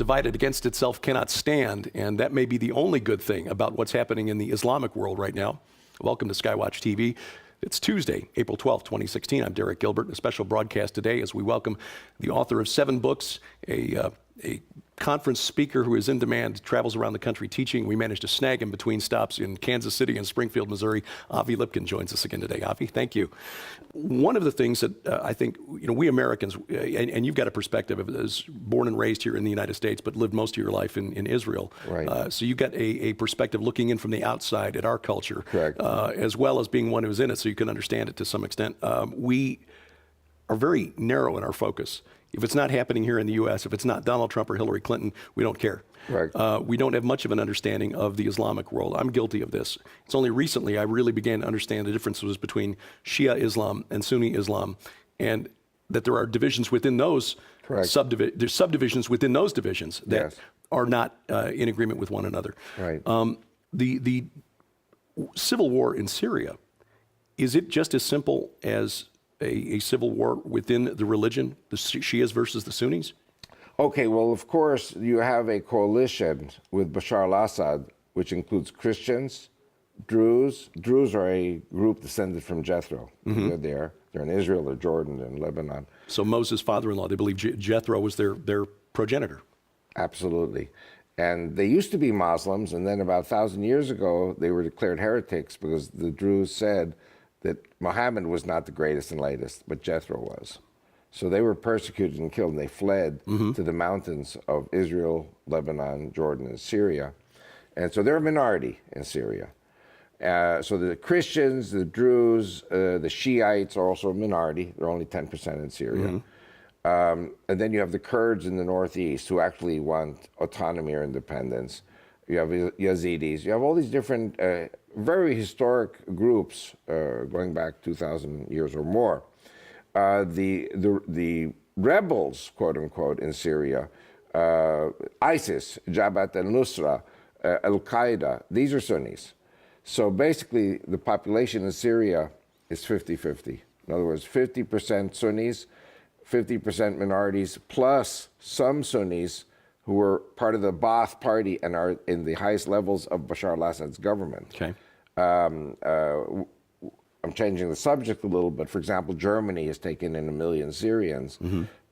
divided against itself cannot stand, and that may be the only good thing about what's happening in the Islamic world right now. Welcome to SkyWatchTV. It's Tuesday, April 12th, 2016. I'm Derek Gilbert. A special broadcast today as we welcome the author of 7 books, a conference speaker who is in demand, travels around the country teaching. We managed to snag him between stops in Kansas City and Springfield, Missouri. Avi Lipkin joins us again today. Avi, thank you. One of the things that I think, we Americans, and you've got a perspective of as born and raised here in the United States, but lived most of your life in Israel. Right. So you've got a perspective looking in from the outside at our culture. Correct. As well as being one who's in it, so you can understand it to some extent. We are very narrow in our focus. If it's not happening here in the U.S., if it's not Donald Trump or Hillary Clinton, we don't care. Right. We don't have much of an understanding of the Islamic world. I'm guilty of this. It's only recently I really began to understand the differences between Shia Islam and Sunni Islam, and that there are divisions within those there's subdivisions within those divisions that are not in agreement with one another. Right. The civil war in Syria, is it just as simple as a civil war within the religion, the Shias versus the Sunnis? Okay, well, of course, you have a coalition with Bashar al-Assad, which includes Christians, Druze. Druze are a group descended from Jethro. Mm-hmm. They're there. They're in Israel, they're Jordan, they're in Lebanon. So Moses' father-in-law, they believe Jethro was their progenitor. Absolutely. And they used to be Muslims, and then about 1,000 years ago, they were declared heretics because the Druze said that Muhammad was not the greatest and latest, but Jethro was. So they were persecuted and killed, and they fled to the mountains of Israel, Lebanon, Jordan, and Syria. And so they're a minority in Syria. So the Christians, the Druze, the Shiites are also a minority. They're only 10% in Syria. And then you have the Kurds in the northeast who actually want autonomy or independence. You have Yazidis. You have all these different, very historic groups going back 2,000 years or more. The rebels, quote unquote, in Syria, ISIS, Jabhat al-Nusra, Al-Qaeda, these are Sunnis. So basically, the population in Syria is 50-50. In other words, 50% Sunnis, 50% minorities, plus some Sunnis who were part of the Ba'ath party and are in the highest levels of Bashar al-Assad's government. Okay. I'm changing the subject a little, but for example, Germany has taken in 1 million Syrians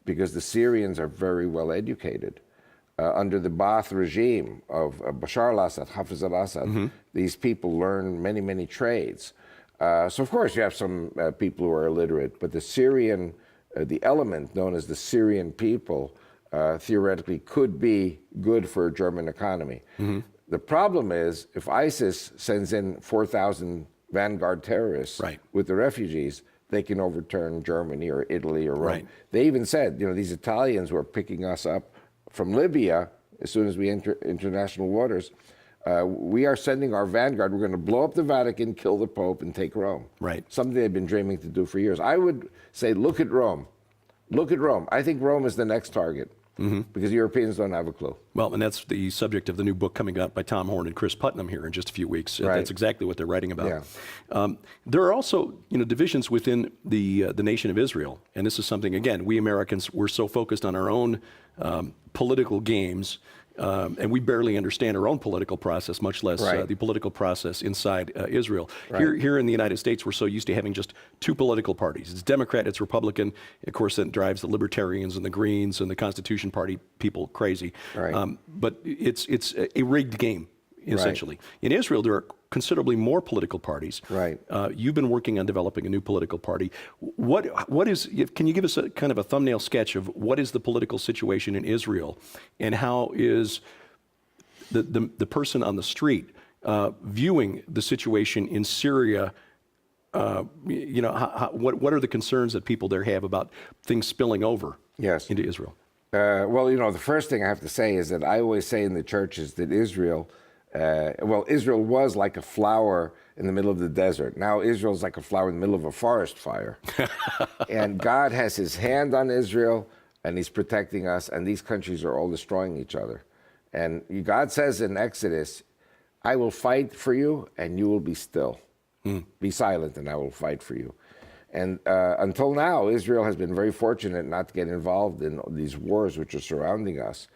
because the Syrians are very well educated. Under the Ba'ath regime of Bashar al-Assad, Hafiz al-Assad, these people learn many, many trades. So of course you have some people who are illiterate, but the Syrian, the element known as the Syrian people, theoretically could be good for a German economy. The problem is if ISIS sends in 4,000 vanguard terrorists with the refugees, they can overturn Germany or Italy or Rome. They even said, these Italians were picking us up from Libya as soon as we enter international waters. We are sending our vanguard. We're going to blow up the Vatican, kill the Pope, and take Rome. Something they've been dreaming to do for years. I would say, look at Rome. Look at Rome. I think Rome is the next target. Because Europeans don't have a clue. Well, and that's the subject of the new book coming out by Tom Horn and Chris Putnam here in just a few weeks. That's exactly what they're writing about. There are also, divisions within the nation of Israel, and this is something, again, we Americans, we're so focused on our own political games, and we barely understand our own political process, much less the political process inside Israel. Here in the United States, we're so used to having just 2 political parties. It's Democrat, it's Republican. Of course, that drives the Libertarians and the Greens and the Constitution Party people crazy. But it's a rigged game, essentially. In Israel, there are considerably more political parties. You've been working on developing a new political party. What is? Can you give us a kind of a thumbnail sketch of what is the political situation in Israel, and how is the person on the street viewing the situation in Syria? What are the concerns that people there have about things spilling over into Israel? Well, the first thing I have to say is that I always say in the churches that Israel was like a flower in the middle of the desert. Now Israel's like a flower in the middle of a forest fire. And God has his hand on Israel, and he's protecting us, and these countries are all destroying each other. And God says in Exodus, I will fight for you, and you will be still. Be silent, and I will fight for you. And until now, Israel has been very fortunate not to get involved in these wars which are surrounding us.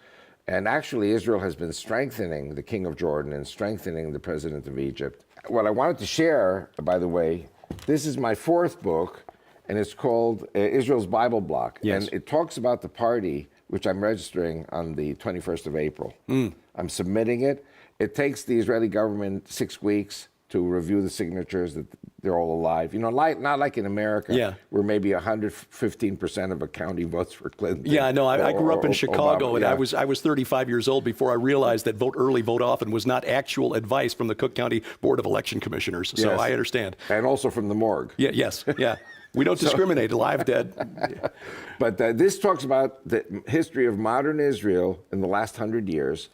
And actually, Israel has been strengthening the king of Jordan and strengthening the president of Egypt. What I wanted to share, by the way, this is my 4th book, and it's called Israel's Bible Block. Yes. And it talks about the party, which I'm registering on the 21st of April. I'm submitting it. It takes the Israeli government 6 weeks to review the signatures that they're all alive. You know, not like in America, where maybe 115% of a county votes for Clinton. Yeah, I know. I grew up in Chicago, Obama, and I was 35 years old before I realized that vote early, vote often was not actual advice from the Cook County Board of Election Commissioners. So I understand. And also from the morgue. Yeah. We don't discriminate, alive, dead. But this talks about the history of modern Israel in the last 100 years.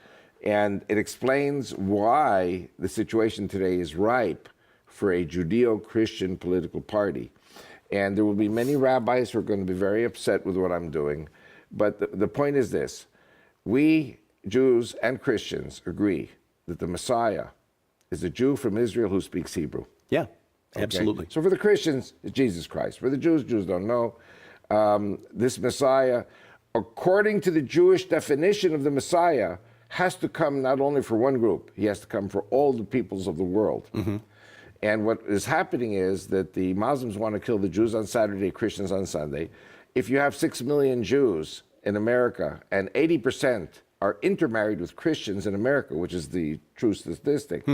And it explains why the situation today is ripe for a Judeo-Christian political party. And there will be many rabbis who are going to be very upset with what I'm doing. But the point is this. We, Jews and Christians, agree that the Messiah is a Jew from Israel who speaks Hebrew. Yeah, absolutely. Okay? So for the Christians, it's Jesus Christ. For the Jews don't know. This Messiah, according to the Jewish definition of the Messiah, has to come not only for one group, he has to come for all the peoples of the world. And what is happening is that the Muslims want to kill the Jews on Saturday, Christians on Sunday. If you have 6 million Jews in America and 80% are intermarried with Christians in America, which is the true statistic.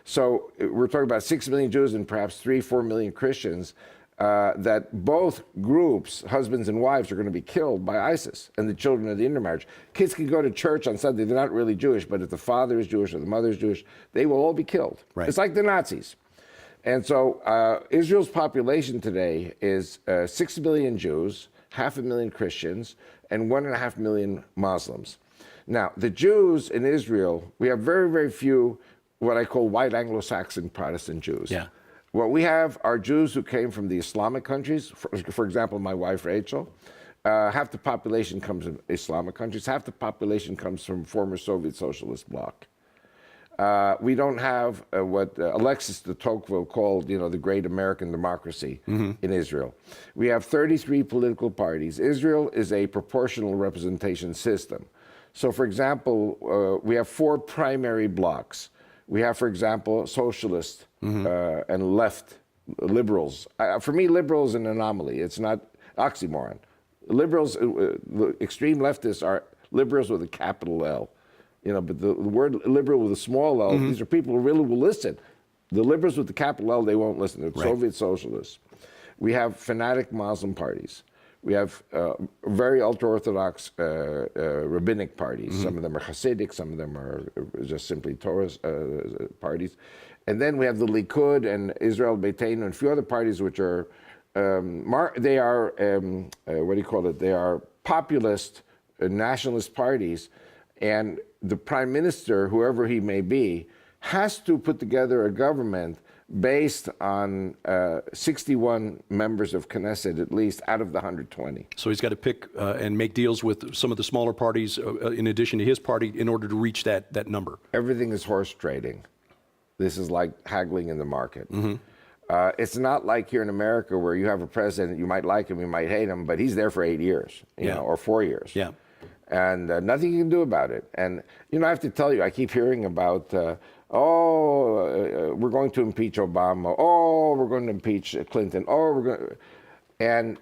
So we're talking about 6 million Jews and perhaps 3-4 million Christians, that both groups, husbands and wives, are going to be killed by ISIS and the children of the intermarriage. Kids can go to church on Sunday. They're not really Jewish, but if the father is Jewish or the mother is Jewish, they will all be killed. Right. It's like the Nazis. And so Israel's population today is 6 million Jews, 500,000 Christians, and 1.5 million Muslims. Now, the Jews in Israel, we have very, very few what I call white Anglo-Saxon Protestant Jews. Yeah. What we have are Jews who came from the Islamic countries. For example, my wife, Rachel. Half the population comes from Islamic countries. Half the population comes from former Soviet socialist bloc. We don't have what Alexis de Tocqueville called, the great American democracy in Israel. We have 33 political parties. Israel is a proportional representation system. So, for example, we have 4 primary blocs. We have, for example, socialist and left liberals. For me, liberal is an anomaly. It's not oxymoron. Liberals, the extreme leftists are liberals with a capital L. But the word liberal with a small L, these are people who really will listen. The liberals with the capital L, they won't listen. They're Soviet socialists. We have fanatic Muslim parties. We have very ultra-Orthodox rabbinic parties. Some of them are Hasidic, some of them are just simply Torah parties. And then we have the Likud and Israel Beiteinu and a few other parties which are, they are populist nationalist parties. And the prime minister, whoever he may be, has to put together a government based on 61 members of Knesset, at least, out of the 120. So he's got to pick and make deals with some of the smaller parties in addition to his party in order to reach that number. Everything is horse trading. This is like haggling in the market. It's not like here in America where you have a president, you might like him, you might hate him, but he's there for 8 years, or 4 years. Yeah. And nothing you can do about it. And, I have to tell you, I keep hearing about, we're going to impeach Obama. We're going to impeach Clinton. And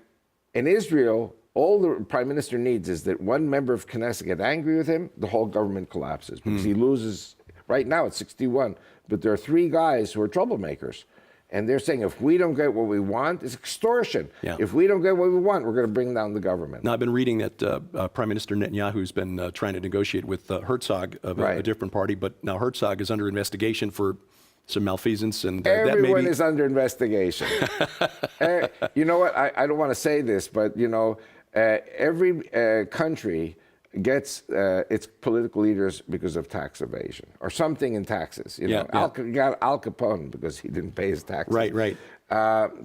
in Israel, all the prime minister needs is that one member of Knesset get angry with him, the whole government collapses because he loses. Right now it's 61, but there are 3 guys who are troublemakers. And they're saying, if we don't get what we want, it's extortion. Yeah. If we don't get what we want, we're going to bring down the government. Now, I've been reading that Prime Minister Netanyahu's been trying to negotiate with Herzog of a different party, but now Herzog is under investigation for some malfeasance. And everyone is under investigation. You know what? I don't want to say this, but, every country gets its political leaders because of tax evasion or something in taxes. You got Al Capone because he didn't pay his taxes. Right.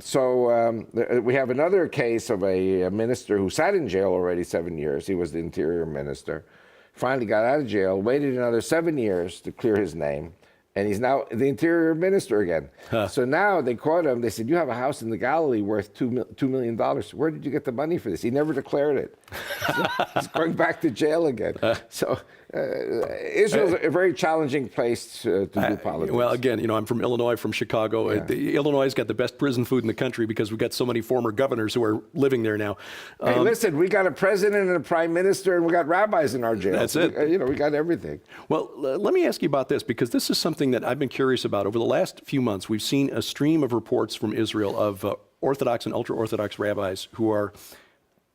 So we have another case of a minister who sat in jail already 7 years. He was the interior minister. Finally got out of jail, waited another 7 years to clear his name. And he's now the interior minister again. So now they caught him. They said, you have a house in the Galilee worth $2 million. Where did you get the money for this? He never declared it. So he's going back to jail again. So Israel's a very challenging place to do politics. Well, again, I'm from Illinois, from Chicago. Illinois has got the best prison food in the country because we've got so many former governors who are living there now. Hey, listen, we got a president and a prime minister, and we got rabbis in our jails. That's it. We got everything. Well, let me ask you about this, because this is something that I've been curious about. Over the last few months, we've seen a stream of reports from Israel of Orthodox and ultra-Orthodox rabbis who are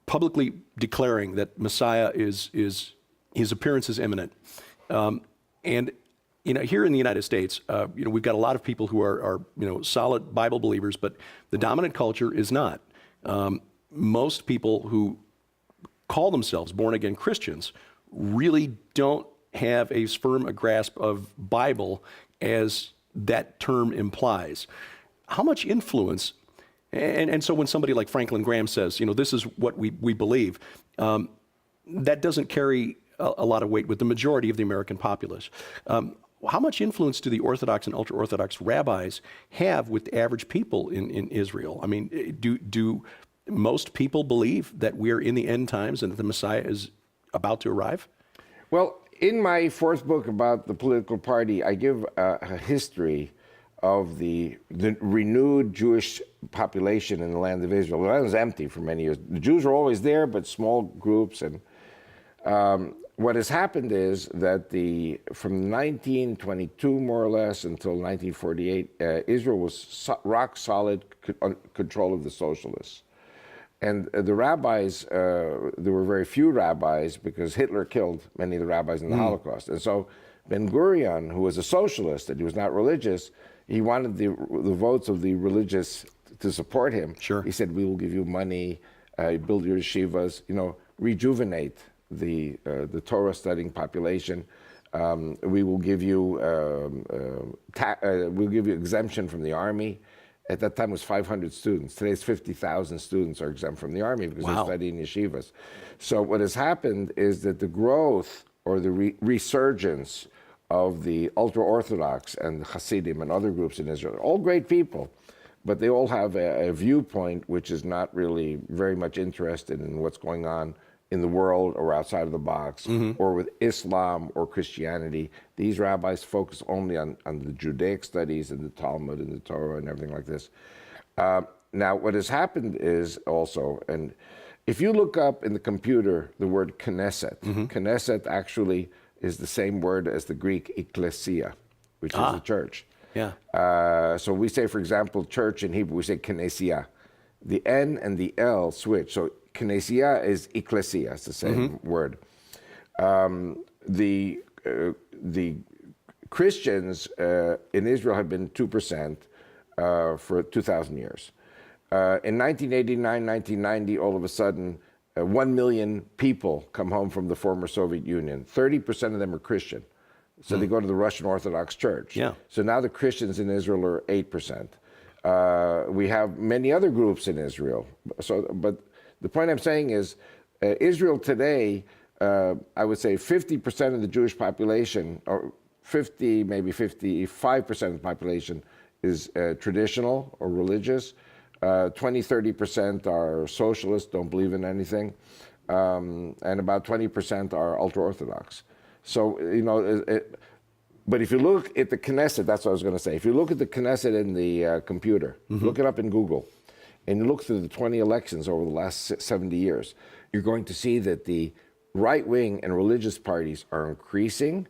publicly declaring that Messiah his appearance is imminent. And here in the United States, we've got a lot of people who are solid Bible believers, but the dominant culture is not. Most people who call themselves born-again Christians really don't have as firm a grasp of Bible as that term implies. How much influence, and so when somebody like Franklin Graham says, this is what we believe, that doesn't carry a lot of weight with the majority of the American populace. How much influence do the Orthodox and ultra-Orthodox rabbis have with the average people in Israel? I mean, do most people believe that we're in the end times and that the Messiah is about to arrive? Well, in my fourth book about the political party, I give a history of the renewed Jewish population in the land of Israel. The land was empty for many years. The Jews were always there, but small groups. And what has happened is that from 1922, more or less, until 1948, Israel was rock solid control of the socialists. And the rabbis, there were very few rabbis because Hitler killed many of the rabbis in the Holocaust. And so Ben-Gurion, who was a socialist and he was not religious, he wanted the votes of the religious to support him. Sure. He said, we will give you money, build your yeshivas, rejuvenate the Torah studying population. We will give you we'll give you exemption from the army. At that time, it was 500 students. Today's 50,000 students are exempt from the army because they're studying yeshivas. So what has happened is that the growth or the resurgence of the ultra-Orthodox and the Hasidim and other groups in Israel, all great people, but they all have a viewpoint which is not really very much interested in what's going on in the world or outside of the box, or with Islam or Christianity. These rabbis focus only on the Judaic studies and the Talmud and the Torah and everything like this. Now, what has happened is also, and if you look up in the computer the word Knesset, Knesset actually is the same word as the Greek ecclesia, which is the church. Yeah. So we say, for example, church in Hebrew, we say Knessia. The N and the L switch. So Knessia is ecclesia, it's the same word. The Christians in Israel have been 2% for 2,000 years. In 1989, 1990, all of a sudden, 1 million people come home from the former Soviet Union. 30% of them are Christian. So they go to the Russian Orthodox Church. Yeah. So now the Christians in Israel are 8%. We have many other groups in Israel. But the point I'm saying is, Israel today, I would say 50% of the Jewish population, or 50, maybe 55% of the population is traditional or religious. 20-30% are socialists, don't believe in anything, and about 20% are ultra-Orthodox. So, but if you look at the Knesset, that's what I was going to say. If you look at the Knesset in the computer, look it up in Google, and you look through the 20 elections over the last 70 years, you're going to see that the right-wing and religious parties are increasing,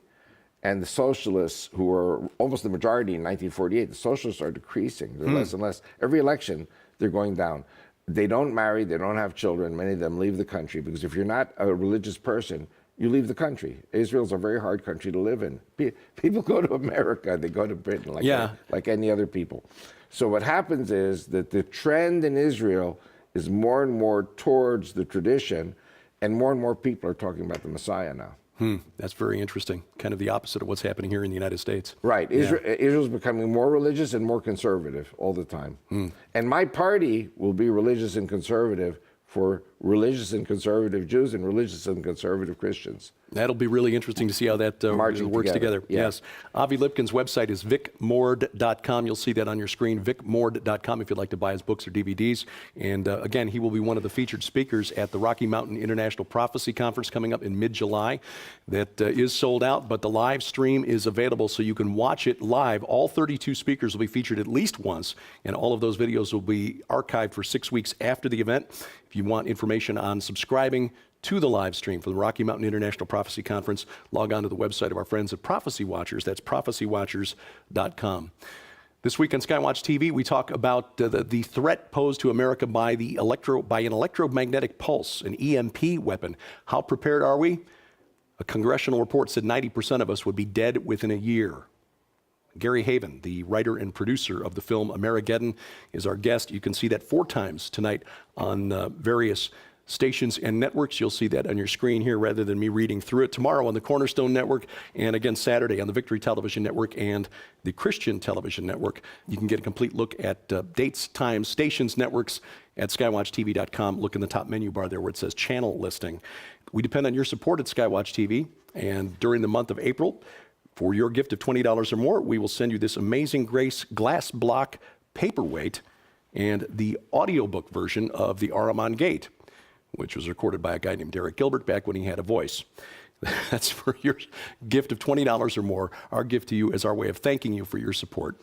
and the socialists, who were almost the majority in 1948, the socialists are decreasing. They're less and less. Every election, they're going down. They don't marry, they don't have children. Many of them leave the country because if you're not a religious person, you leave the country. Israel's a very hard country to live in. People go to America, they go to Britain like any other people. So what happens is that the trend in Israel is more and more towards the tradition, and more people are talking about the Messiah now. That's very interesting. Kind of the opposite of what's happening here in the United States. Right. Israel's becoming more religious and more conservative all the time. And my party will be religious and conservative for religious and conservative Jews and religious and conservative Christians. That'll be really interesting to see how that works together. Yeah. Yes. Avi Lipkin's website is vicmord.com. You'll see that on your screen, vicmord.com, if you'd like to buy his books or DVDs. And again, he will be one of the featured speakers at the Rocky Mountain International Prophecy Conference coming up in mid-July. That is sold out, but the live stream is available so you can watch it live. All 32 speakers will be featured at least once, and all of those videos will be archived for 6 weeks after the event. If you want information on subscribing to the live stream for the Rocky Mountain International Prophecy Conference, log on to the website of our friends at Prophecy Watchers. That's prophecywatchers.com. This week on SkyWatch TV, we talk about the threat posed to America by an electromagnetic pulse, an EMP weapon. How prepared are we? A congressional report said 90% of us would be dead within a year. Gary Haven, the writer and producer of the film Amerigeddon, is our guest. You can see that 4 times tonight on various stations and networks. You'll see that on your screen here rather than me reading through it. Tomorrow on the Cornerstone Network, and again Saturday on the Victory Television Network and the Christian Television Network. You can get a complete look at dates, times, stations, networks at skywatchtv.com. Look in the top menu bar there where it says channel listing. We depend on your support at Skywatch TV, and during the month of April, for your gift of $20 or more, we will send you this Amazing Grace glass block paperweight and the audiobook version of the Ahriman Gate, which was recorded by a guy named Derek Gilbert back when he had a voice. That's for your gift of $20 or more. Our gift to you is our way of thanking you for your support.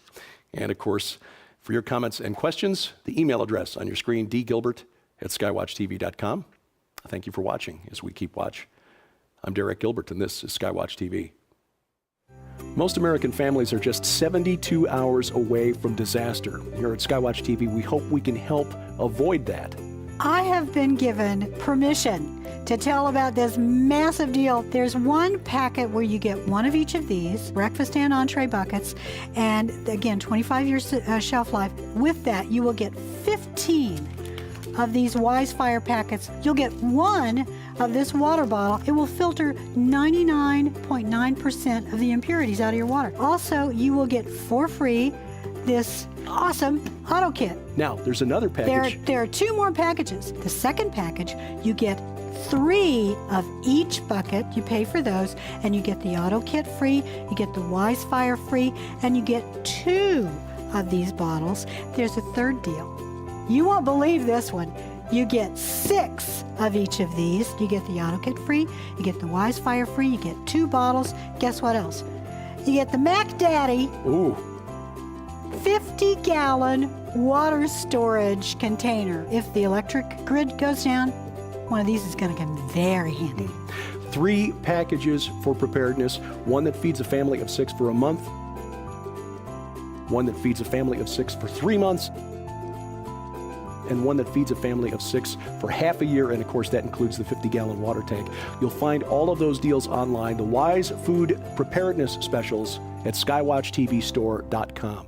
And of course, for your comments and questions, the email address on your screen, dgilbert@skywatchtv.com. Thank you for watching as we keep watch. I'm Derek Gilbert, and this is SkyWatch TV. Most American families are just 72 hours away from disaster. Here at SkyWatch TV, we hope we can help avoid that. I have been given permission to tell about this massive deal. There's one packet where you get one of each of these, breakfast and entree buckets, and again, 25 years shelf life. With that, you will get 15 of these Wise Fire packets. You'll get one of this water bottle. It will filter 99.9% of the impurities out of your water. Also, you will get for free this awesome auto kit. Now, there's another package. There are 2 more packages. The second package, you get 3 of each bucket. You pay for those, and you get the auto kit free, you get the Wise Fire free, and you get 2 of these bottles. There's a third deal. You won't believe this one. You get 6 of each of these. You get the auto kit free, you get the Wise Fire free, you get 2 bottles. Guess what else? You get the Mac Daddy. Ooh. 50-gallon water storage container. If the electric grid goes down, one of these is going to come very handy. 3 packages for preparedness. One that feeds a family of 6 for a month. One that feeds a family of 6 for 3 months. And one that feeds a family of 6 for half a year. And of course, that includes the 50-gallon water tank. You'll find all of those deals online. The Wise Food Preparedness Specials at skywatchtvstore.com.